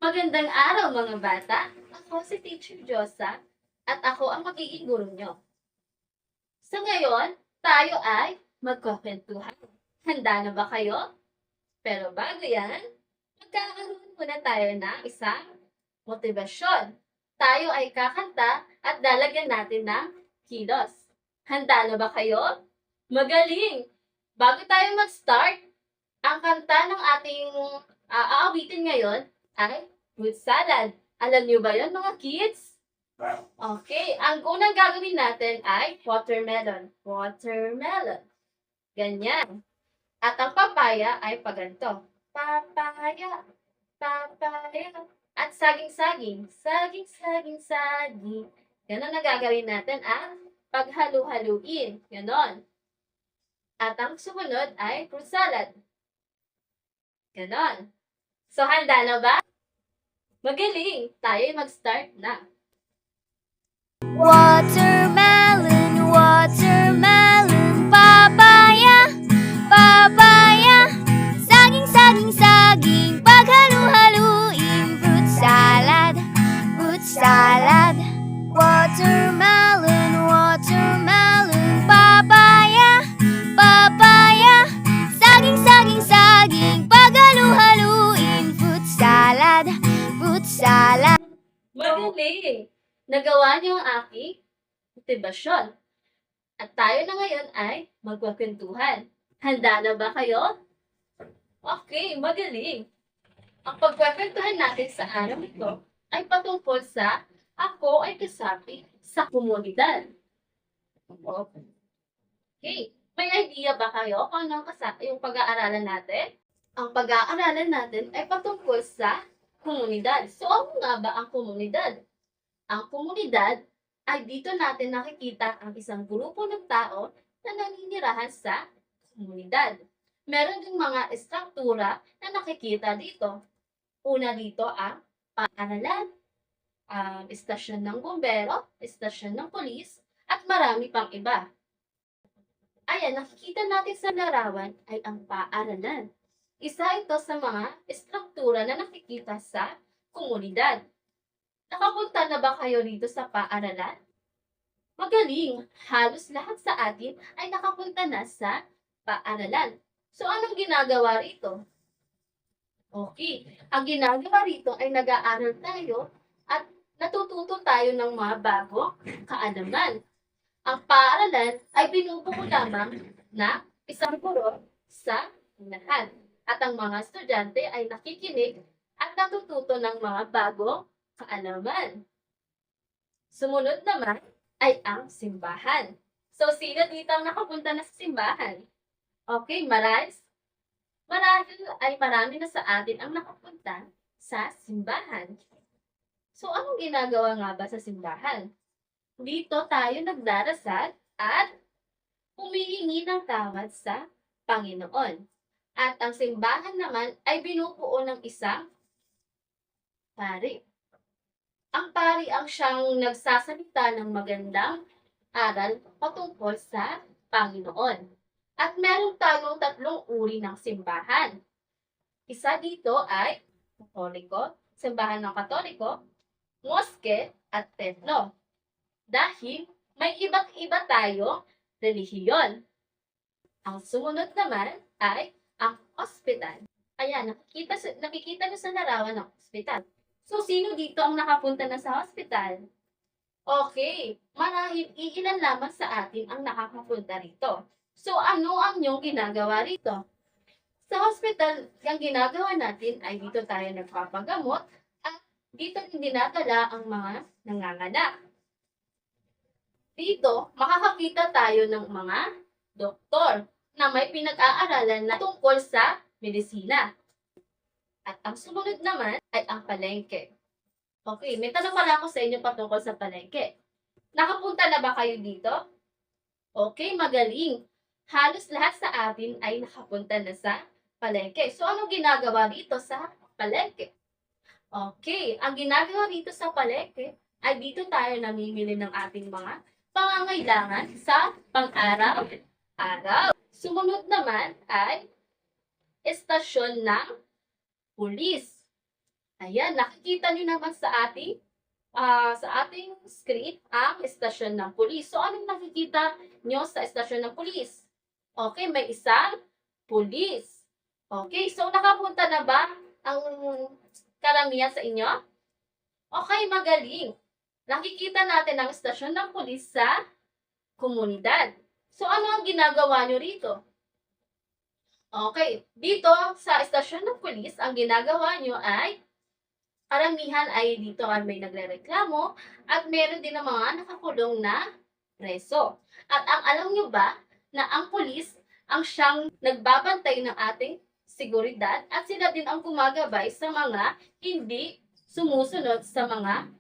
Magandang araw mga bata! Ako si Teacher Josa at ako ang magiging guro nyo. Sa ngayon, tayo ay magkukwentuhan. Handa na ba kayo? Pero bago yan, magkakaroon muna tayo ng isang motibasyon. Tayo ay kakanta at lalagyan natin ng kilos. Handa na ba kayo? Magaling! Bago tayo mag-start, ang kanta ng ating aawitin ngayon ay fruit salad. Alam niyo ba yun, mga kids? Okay, ang unang gagawin natin ay watermelon. Watermelon. Ganyan. At ang papaya ay paganto. Papaya, papaya. At saging-saging. Saging, saging. Ganon ang gagawin natin at paghalu-haluin. Ganon. At ang sumunod ay fruit salad. Ganon. So, handa na ba? Magaling! Tayo mag-start na. Watermelon, watermelon, papaya, papaya, saging, saging, saging, paghalu-haluin, fruit salad, fruit salad. Watermelon, watermelon, papaya, papaya, saging, saging, saging, paghalu-haluin, fruit salad, fruit salad. Magaling! Nagawa niyo ang aking motibasyon. At tayo na ngayon ay magkukwentuhan. Handa na ba kayo? Okay, magaling! Ang pagkukwentuhan natin sa araw ito ay patungkol sa ako ay kasapi sa komunidad. Okay, may idea ba kayo kung anong yung pag-aaralan natin? Ang pag-aaralan natin ay patungkol sa komunidad. So, ano nga ba ang komunidad? Ang komunidad ay dito natin nakikita ang isang grupo ng tao na naninirahan sa komunidad. Meron ding mga estruktura na nakikita dito. Una dito ang paaralan, istasyon ng bumbero, istasyon ng polis, at marami pang iba. Ayan, nakikita natin sa larawan ay ang paaralan. Isa ito sa mga estruktura na nakikita sa komunidad. Nakapunta na ba kayo dito sa paaralan? Magaling! Halos lahat sa atin ay nakapunta na sa paaralan. So, anong ginagawa rito? Okay, ang ginagawa rito ay nag-aaral tayo at natututo tayo ng mga bagong kaalaman. Ang paaralan ay binubuo lamang na isang guro sa unahan. At ang mga estudyante ay nakikinig at natututo ng mga bagong kaalaman. Sumunod naman ay ang simbahan. So, sino dito ang nakapunta na sa simbahan? Okay, marami na sa atin ang nakapunta sa simbahan. So, anong ginagawa nga ba sa simbahan? Dito tayo nagdarasal at humihingi ng tawad sa Panginoon. At ang simbahan naman ay binubuo ng isang pari. Ang pari ang siyang nagsasalita ng magandang aral patungkol sa Panginoon. At meron tayong tatlong uri ng simbahan. Isa dito ay Katoliko, simbahan ng Katoliko, moske at templo. Dahil may iba't iba tayong relihiyon. Ang sumunod naman ay ang ospital. Ayan, nakikita nyo sa larawan ng ospital. So, sino dito ang nakapunta na sa hospital? Okay, marahil iilan lamang sa atin ang nakakapunta rito. So, ano ang inyong ginagawa rito? Sa hospital, ang ginagawa natin ay dito tayo nagpapagamot at dito dinadala ang mga nanganganak. Dito, makakakita tayo ng mga doktor na may pinag-aaralan na tungkol sa medisina. At ang sumunod naman ay ang palengke. Okay, may tanong pala ako sa inyo patungkol sa palengke. Nakapunta na ba kayo dito? Okay, magaling. Halos lahat sa atin ay nakapunta na sa palengke. So, anong ginagawa dito sa palengke? Okay, ang ginagawa dito sa palengke ay dito tayo namimili ng ating mga pangangailangan sa pang-araw-araw. Sumunod naman ay estasyon ng pulis. Ayan, nakikita niyo naman sa ating screen ang istasyon ng pulis. So, anong nakikita niyo sa istasyon ng pulis? Okay, may isang pulis. Okay, so nakapunta na ba ang karamihan sa inyo? Okay, magaling. Nakikita natin ang istasyon ng pulis sa komunidad. So, ano ang ginagawa nyo rito? Okay, dito sa istasyon ng pulis, ang ginagawa nyo ay karamihan ay dito ay may nagrereklamo at meron din ng mga nakakulong na preso. At ang alam nyo ba na ang pulis ang siyang nagbabantay ng ating seguridad at sila din ang gumagabay sa mga hindi sumusunod sa mga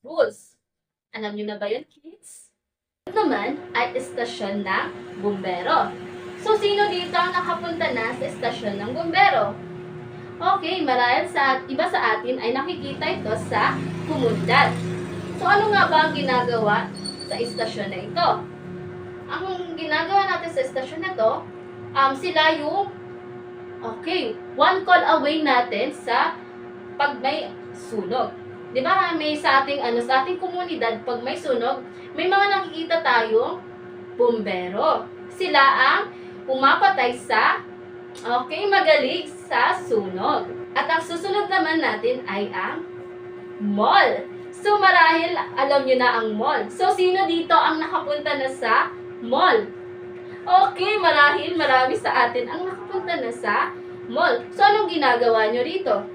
rules. Alam nyo na ba yun, kids? Ito naman ay istasyon ng bumbero. So, sino dito ang nakapunta na sa istasyon ng bumbero? Okay, marahil iba sa atin ay nakikita ito sa komunidad. So, ano nga ba ang ginagawa sa istasyon na ito? Ang ginagawa natin sa istasyon na ito, sila yung, one call away natin sa pag may sunog. Di ba, may sa ating komunidad, pag may sunog, may mga nakikita tayong bumbero. Sila ang pumapatay sa magaling sa sunog. At ang susunod naman natin ay ang mall. So, marahil alam nyo na ang mall. So, sino dito ang nakapunta na sa mall? Okay, marahil marami sa atin ang nakapunta na sa mall. So, anong ginagawa nyo rito?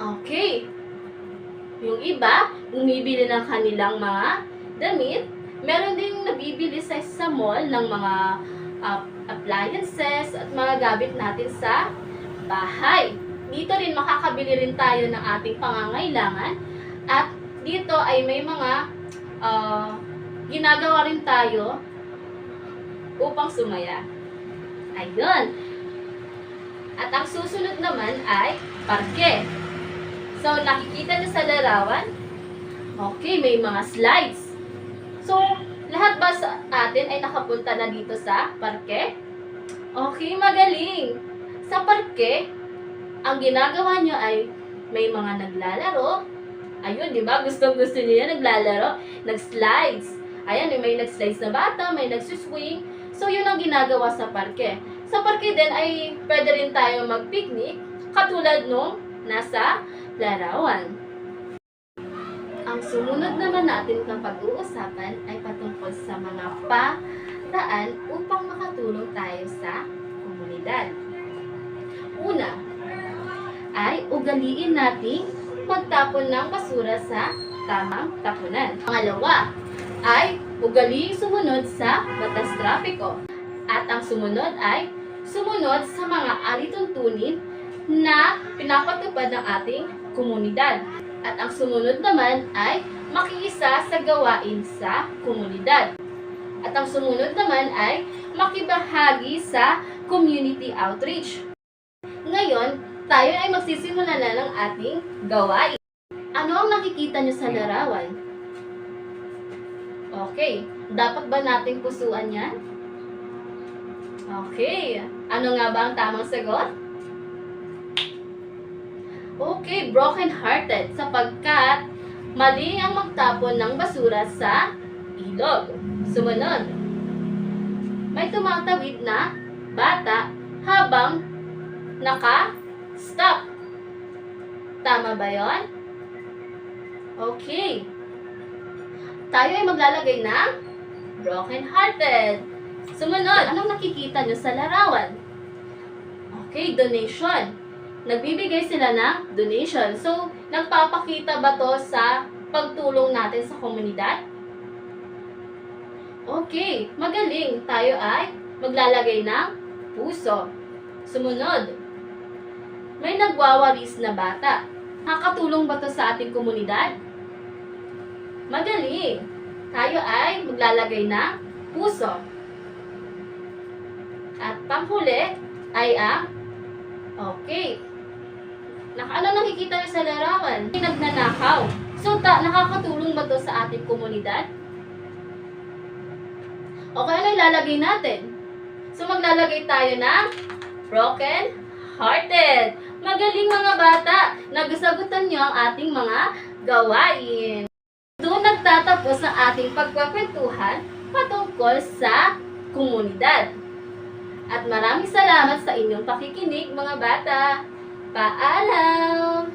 Okay. Yung iba, bumibili ng kanilang mga damit. Meron din nabibili sa mall ng mga appliances at mga gamit natin sa bahay. Dito rin makakabili rin tayo ng ating pangangailangan at dito ay may mga ginagawa rin tayo upang sumaya. Ayun. At ang susunod naman ay parke. So, nakikita niyo sa larawan? Okay, may mga slides. So, lahat ba sa atin ay nakapunta na dito sa parke? Okay, magaling. Sa parke, ang ginagawa nyo ay may mga naglalaro. Ayun, di ba? Gustong-gusto nyo yan, naglalaro. Nag-slides. Ayan, may nag-slides na bata, may nag-swing. So, yun ang ginagawa sa parke. Sa parke din ay pwede rin tayo mag-picnic, katulad nung nasa larawan. Ang sumunod naman natin kapag uusapan ay patungkol sa mga paraan upang makatulong tayo sa komunidad. Una, ay ugaliin nating magtapon ng basura sa tamang tapunan. Pangalawa, ay ugaliing sumunod sa batas trapiko. At ang sumunod ay sumunod sa mga alituntunin na pinapatupad ng ating komunidad. At ang sumunod naman ay makiisa sa gawain sa komunidad. At ang sumunod naman ay makibahagi sa community outreach. Ngayon, tayo ay magsisimula na ng ating gawain. Ano ang nakikita nyo sa larawan? Okay, dapat ba nating pusuan yan? Okay, ano nga ba ang tamang sagot? Okay, broken-hearted sapagkat mali ang magtapon ng basura sa ilog. Sumunod, may tumatawid na bata habang naka-stop. Tama ba yon? Okay. Tayo ay maglalagay ng broken-hearted. Sumunod, anong nakikita nyo sa larawan? Okay, donation. Nagbibigay sila ng donation. So, nagpapakita ba to sa pagtulong natin sa komunidad? Okay, magaling. Tayo ay maglalagay ng puso. Sumunod, may nagwawalis na bata. Nakakatulong ba to sa ating komunidad? Magaling. Tayo ay maglalagay ng puso. At panghuli ay ang okay. Ano nakikita niyo sa larawan? Nagnanakaw. So, nakakatulong ba to sa ating komunidad? Okay, ano ilalagay natin? So, maglalagay tayo ng broken-hearted. Magaling mga bata, nagusagutan niyo ang ating mga gawain. Doon nagtatapos ang ating pagkwekwentuhan patungkol sa komunidad. At maraming salamat sa inyong pakikinig mga bata. Paalam!